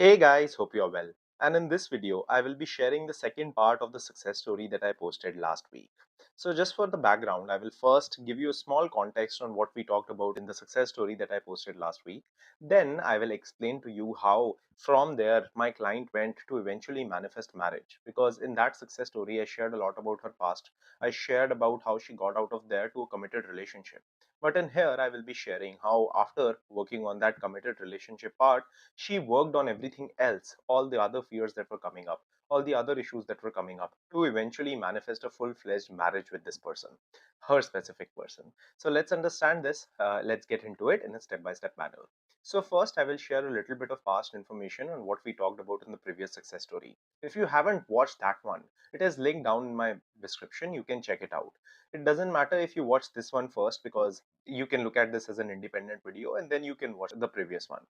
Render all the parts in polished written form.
Hey guys, hope you're well. And in this video, I will be sharing the second part of the success story that I posted last week. So, just for the background, I will first give you a small context on what we talked about in the success story that I posted last week. Then, I will explain to you how, from there, my client went to eventually manifest marriage. Because in that success story, I shared a lot about her past. I shared about how she got out of there to a committed relationship. But in here, I will be sharing how, after working on that committed relationship part, she worked on everything else, all the other fears that were coming up, all the other issues that were coming up, to eventually manifest a full fledged marriage with this person, her specific person. So let's understand this. Let's get into it in a step by step manner. So, first, I will share a little bit of past information on what we talked about in the previous success story. If you haven't watched that one, it is linked down in my description. You can check it out. It doesn't matter if you watch this one first because you can look at this as an independent video and then you can watch the previous one.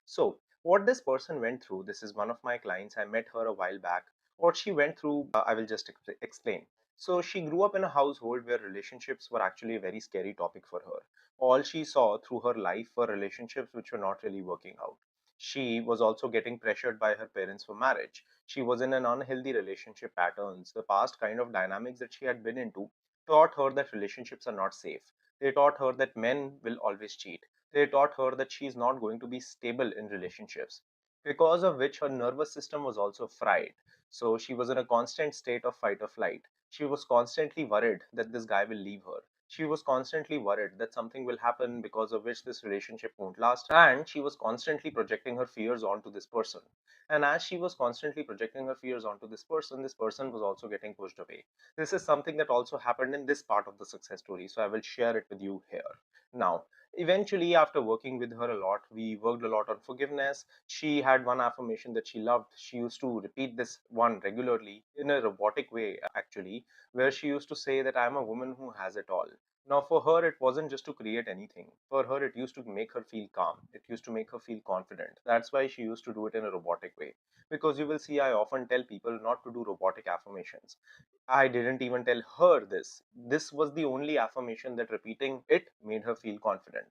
So, what this person went through, this is one of my clients. I met her a while back. What she went through, I will just explain. So, she grew up in a household where relationships were actually a very scary topic for her. All she saw through her life were relationships which were not really working out. She was also getting pressured by her parents for marriage. She was in an unhealthy relationship patterns. The past kind of dynamics that she had been into taught her that relationships are not safe. They taught her that men will always cheat. They taught her that she is not going to be stable in relationships, because of which her nervous system was also fried. So she was in a constant state of fight or flight. She was constantly worried that this guy will leave her. She was constantly worried that something will happen because of which this relationship won't last. And she was constantly projecting her fears onto this person. And as she was constantly projecting her fears onto this person was also getting pushed away. This is something that also happened in this part of the success story. So I will share it with you here. Now, eventually, after working with her a lot, we worked a lot on forgiveness. She had one affirmation that she loved. She used to repeat this one regularly in a robotic way, actually, where she used to say that I'm a woman who has it all. Now, for her, it wasn't just to create anything. For her, it used to make her feel calm. It used to make her feel confident. That's why she used to do it in a robotic way. Because you will see, I often tell people not to do robotic affirmations. I didn't even tell her this. This was the only affirmation that repeating it made her feel confident.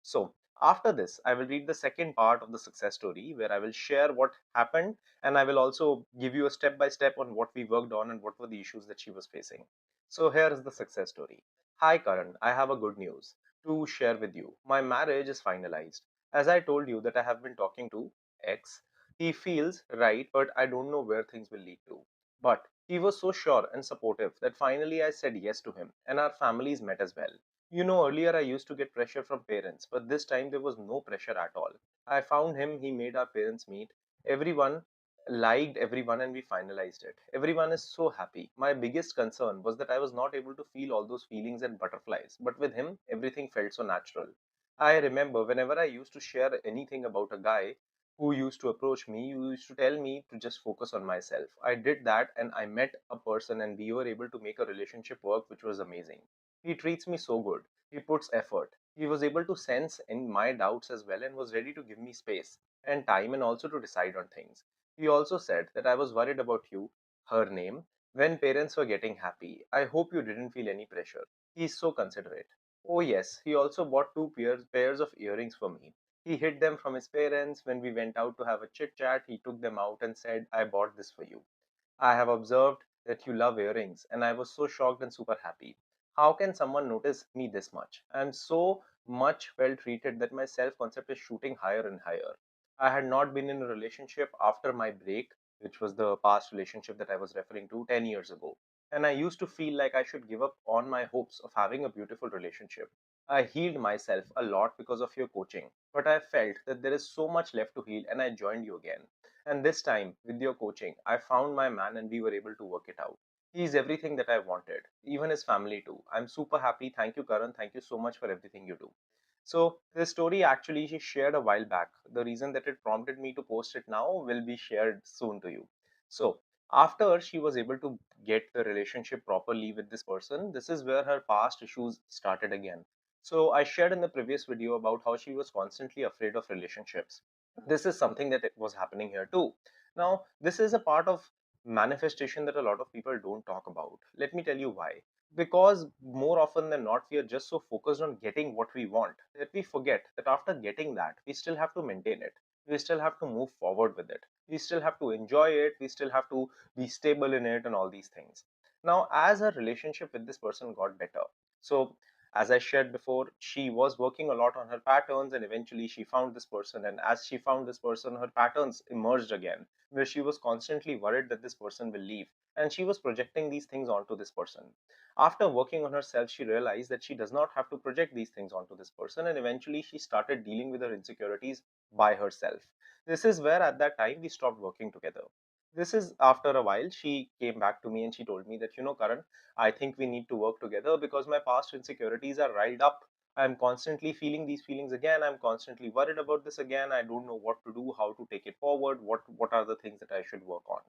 So, after this, I will read the second part of the success story where I will share what happened and I will also give you a step by step on what we worked on and what were the issues that she was facing. So, here is the success story. Hi, Karan. I have a good news to share with you. My marriage is finalized. As I told you that I have been talking to X, he feels right, but I don't know where things will lead to. But he was so sure and supportive that finally I said yes to him, and our families met as well. You know, earlier I used to get pressure from parents, but this time there was no pressure at all. I found him, he made our parents meet. Everyone liked everyone, and we finalized it. Everyone is so happy. My biggest concern was that I was not able to feel all those feelings and butterflies, but with him, everything felt so natural. I remember whenever I used to share anything about a guy, who used to approach me, you used to tell me to just focus on myself. I did that and I met a person and we were able to make a relationship work, which was amazing. He treats me so good. He puts effort. He was able to sense in my doubts as well and was ready to give me space and time and also to decide on things. He also said that I was worried about you, her name, when parents were getting happy. I hope you didn't feel any pressure. He's so considerate. Oh, yes, he also bought pairs of earrings for me. He hid them from his parents. When we went out to have a chit chat, he took them out and said, I bought this for you. I have observed that you love earrings, and I was so shocked and super happy. How can someone notice me this much? I am so much well treated that my self concept is shooting higher and higher. I had not been in a relationship after my break, which was the past relationship that I was referring to 10 years ago. And I used to feel like I should give up on my hopes of having a beautiful relationship. I healed myself a lot because of your coaching, but I felt that there is so much left to heal, and I joined you again. And this time, with your coaching, I found my man and we were able to work it out. He's everything that I wanted, even his family too. I'm super happy. Thank you, Karan. Thank you so much for everything you do. So, this story actually she shared a while back. The reason that it prompted me to post it now will be shared soon to you. So, after she was able to get the relationship properly with this person, this is where her past issues started again. So, I shared in the previous video about how she was constantly afraid of relationships. This is something that it was happening here too. Now, this is a part of manifestation that a lot of people don't talk about. Let me tell you why. Because more often than not, we are just so focused on getting what we want that we forget that after getting that, we still have to maintain it. we still have to move forward with it. We still have to enjoy it. We still have to be stable in it and all these things. Now, as her relationship with this person got better, so as I shared before, she was working a lot on her patterns and eventually she found this person. And as she found this person, her patterns emerged again, where she was constantly worried that this person will leave. And she was projecting these things onto this person. After working on herself, she realized that she does not have to project these things onto this person. And eventually she started dealing with her insecurities by herself. This is where at that time we stopped working together. This is after a while she came back to me and she told me that, Karan, I think we need to work together because my past insecurities are riled up. I'm constantly feeling these feelings again. I'm constantly worried about this again. I don't know what to do, how to take it forward, what are the things that I should work on.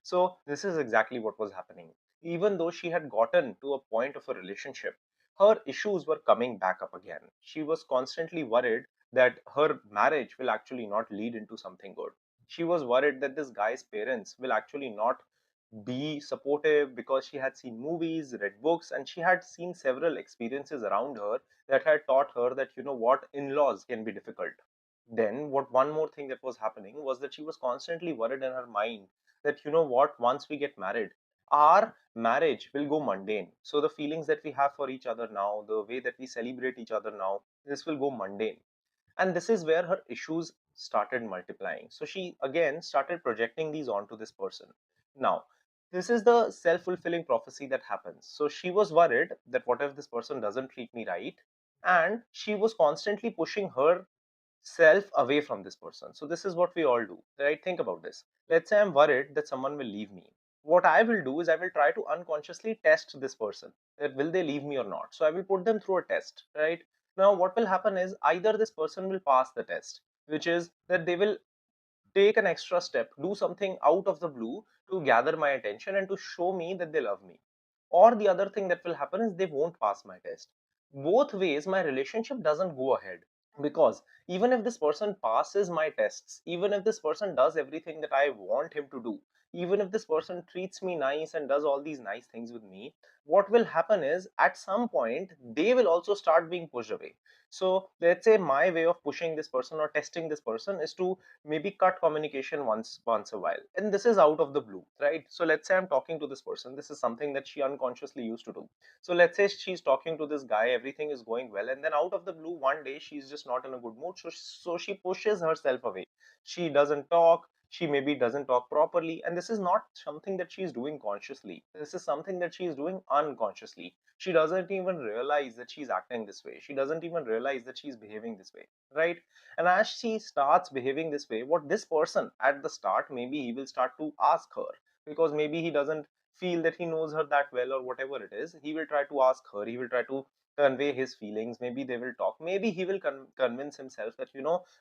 So this is exactly what was happening. Even though she had gotten to a point of a relationship, her issues were coming back up again. She was constantly worried that her marriage will actually not lead into something good. She was worried that this guy's parents will actually not be supportive because she had seen movies, read books, and she had seen several experiences around her that had taught her that, what, in laws can be difficult. Then, what one more thing that was happening was that she was constantly worried in her mind that, what, once we get married, our marriage will go mundane. So, the feelings that we have for each other now, the way that we celebrate each other now, this will go mundane. And this is where her issues started multiplying. So she again started projecting these onto this person. Now, this is the self fulfilling prophecy that happens. So she was worried that what if this person doesn't treat me right? And she was constantly pushing her self away from this person. So this is what we all do, right? Think about this. Let's say I'm worried that someone will leave me. What I will do is I will try to unconsciously test this person, that will they leave me or not. So I will put them through a test, right? Now what will happen is either this person will pass the test, which is that they will take an extra step, do something out of the blue to gather my attention and to show me that they love me. Or the other thing that will happen is they won't pass my test. Both ways, my relationship doesn't go ahead, because even if this person passes my tests, even if this person does everything that I want him to do, even if this person treats me nice and does all these nice things with me, what will happen is at some point they will also start being pushed away. So let's say my way of pushing this person or testing this person is to maybe cut communication once a while, and this is out of the blue, right? So let's say I'm talking to this person, this is something that she unconsciously used to do. So let's say she's talking to this guy, everything is going well, and then out of the blue one day she's just not in a good mood, so she pushes herself away. She doesn't talk, she maybe doesn't talk properly, and this is not something that she's doing consciously, this is something that she's doing unconsciously. She doesn't even realize that she's acting this way, she doesn't even realize that she's behaving this way, right? And as she starts behaving this way, what this person at the start, maybe he will start to ask her, because maybe he doesn't feel that he knows her that well or whatever it is. He will try to ask her, he will try to convey his feelings. Maybe they will talk. Maybe he will convince himself that,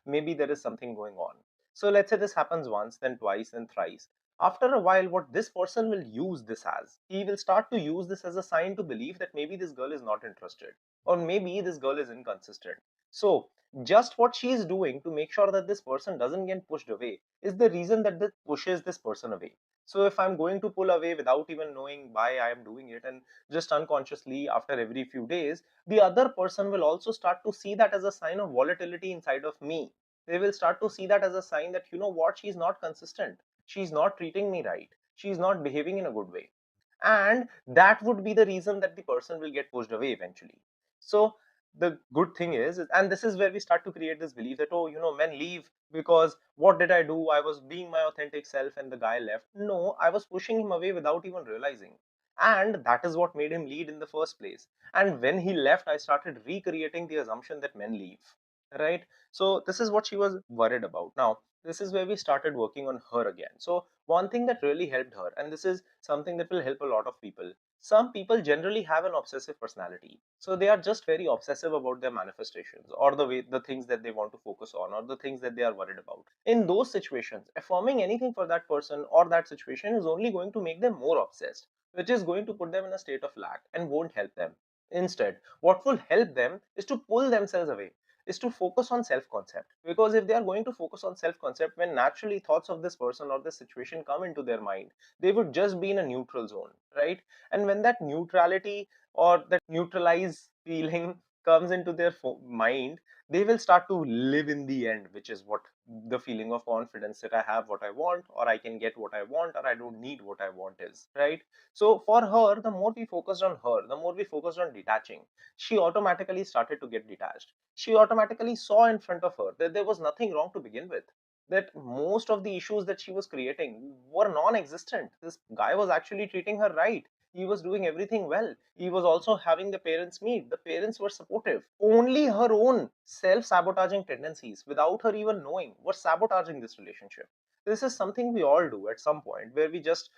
maybe there is something going on. So let's say this happens once, then twice, then thrice. After a while, what this person will use this as, he will start to use this as a sign to believe that maybe this girl is not interested, or maybe this girl is inconsistent. So just what she is doing to make sure that this person doesn't get pushed away is the reason that this pushes this person away. So if I'm going to pull away without even knowing why I am doing it, and just unconsciously after every few days, the other person will also start to see that as a sign of volatility inside of me. They will start to see that as a sign that, what, she's not consistent, she's not treating me right, she's not behaving in a good way, and that would be the reason that the person will get pushed away eventually. So the good thing is, and this is where we start to create this belief that, oh, men leave because what did I do? I was being my authentic self and the guy left. No, I was pushing him away without even realizing. And that is what made him lead in the first place. And when he left, I started recreating the assumption that men leave. Right? So this is what she was worried about. Now, this is where we started working on her again. So one thing that really helped her, and this is something that will help a lot of people, some people generally have an obsessive personality, so they are just very obsessive about their manifestations, or the things that they want to focus on, or the things that they are worried about. In those situations, affirming anything for that person or that situation is only going to make them more obsessed, which is going to put them in a state of lack and won't help them. Instead, what will help them is to pull themselves away, is to focus on self concept. Because if they are going to focus on self concept, when naturally thoughts of this person or this situation come into their mind, they would just be in a neutral zone, right? And when that neutrality or that neutralized feeling comes into their mind, They will start to live in the end, which is what the feeling of confidence that I have what I want, or I can get what I want, or I don't need what I want is, right? So for her, the more we focused on her, the more we focused on detaching, she automatically started to get detached. She automatically saw in front of her that there was nothing wrong to begin with, that most of the issues that she was creating were non-existent. This guy was actually treating her right. He was doing everything well. He was also having the parents meet. The parents were supportive. Only her own self-sabotaging tendencies, without her even knowing, were sabotaging this relationship. This is something we all do at some point, where we just,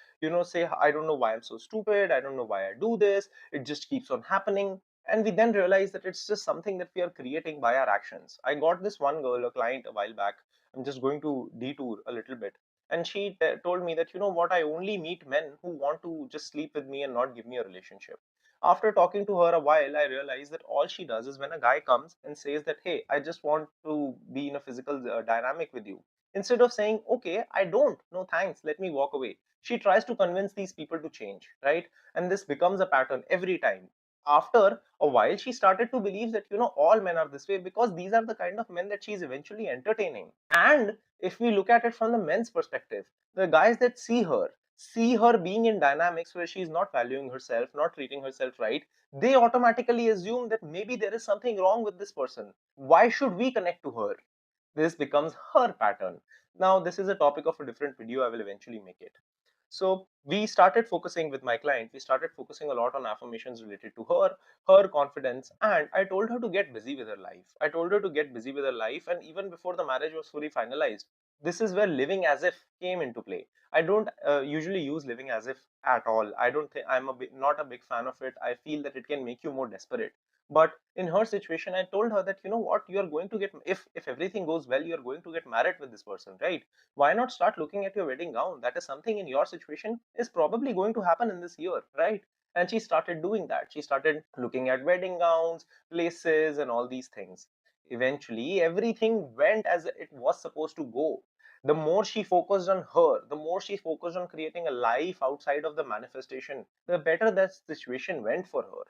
say, I don't know why I'm so stupid. I don't know why I do this. It just keeps on happening. And we then realize that it's just something that we are creating by our actions. I got this one girl, a client, a while back. I'm just going to detour a little bit. And she told me that, you know what, I only meet men who want to just sleep with me and not give me a relationship. After talking to her a while, I realized that all she does is when a guy comes and says that, hey, I just want to be in a physical dynamic with you. Instead of saying, okay, I don't, no thanks, let me walk away. She tries to convince these people to change, right? And this becomes a pattern every time. After a while, she started to believe that, all men are this way because these are the kind of men that she's eventually entertaining. And if we look at it from the men's perspective, the guys that see her being in dynamics where she's not valuing herself, not treating herself right, they automatically assume that maybe there is something wrong with this person. Why should we connect to her? This becomes her pattern. Now, this is a topic of a different video. I will eventually make it. So we started focusing with my client. We started focusing a lot on affirmations related to her confidence, and I told her to get busy with her life. I told her to get busy with her life, and even before the marriage was fully finalized, this is where living as if came into play. I don't usually use living as if at all. I don't think not a big fan of it. I feel that it can make you more desperate. But in her situation, I told her that, you know what, you are going to get, if everything goes well, you are going to get married with this person, right? Why not start looking at your wedding gown? That is something in your situation is probably going to happen in this year, right? And she started doing that. She started looking at wedding gowns, places, and all these things. Eventually, everything went as it was supposed to go. The more she focused on her, the more she focused on creating a life outside of the manifestation, the better that situation went for her.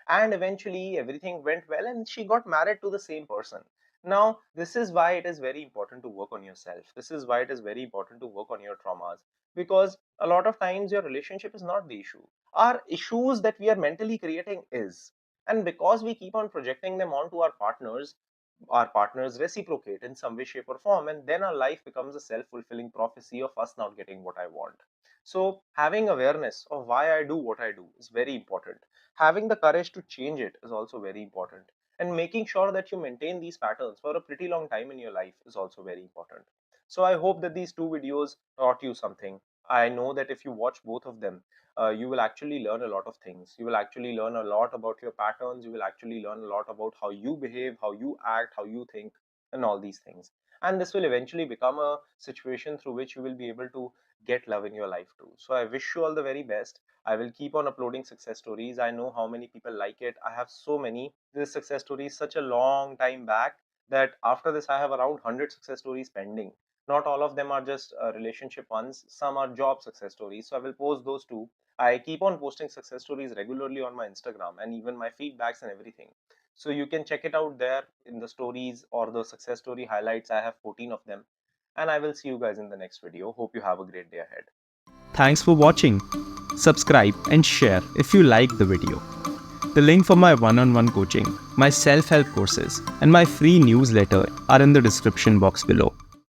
And eventually everything went well and she got married to the same person. Now this is why it is very important to work on yourself. This is why it is very important to work on your traumas, because a lot of times your relationship is not the issue. Our issues that we are mentally creating is, and because we keep on projecting them onto our partners reciprocate in some way, shape, or form, and then our life becomes a self-fulfilling prophecy of us not getting what I want. So having awareness of why I do what I do is very important. Having the courage to change it is also very important. And making sure that you maintain these patterns for a pretty long time in your life is also very important. So I hope that these two videos taught you something. I know that if you watch both of them, you will actually learn a lot of things. You will actually learn a lot about your patterns. You will actually learn a lot about how you behave, how you act, how you think, and all these things. And this will eventually become a situation through which you will be able to get love in your life too. So I wish you all the very best. I will keep on uploading success stories. I know how many people like it. I have so many. This success story is such a long time back that after this I have around 100 success stories pending. Not all of them are just relationship ones. Some are job success stories. So I will post those too. I keep on posting success stories regularly on my Instagram and even my feedbacks and everything. So you can check it out there in the stories or the success story highlights. I have 14 of them. And I will see you guys in the next video. Hope you have a great day ahead. Thanks for watching. Subscribe and share if you liked the video. The link for my one-on-one coaching, my self-help courses, and my free newsletter are in the description box below.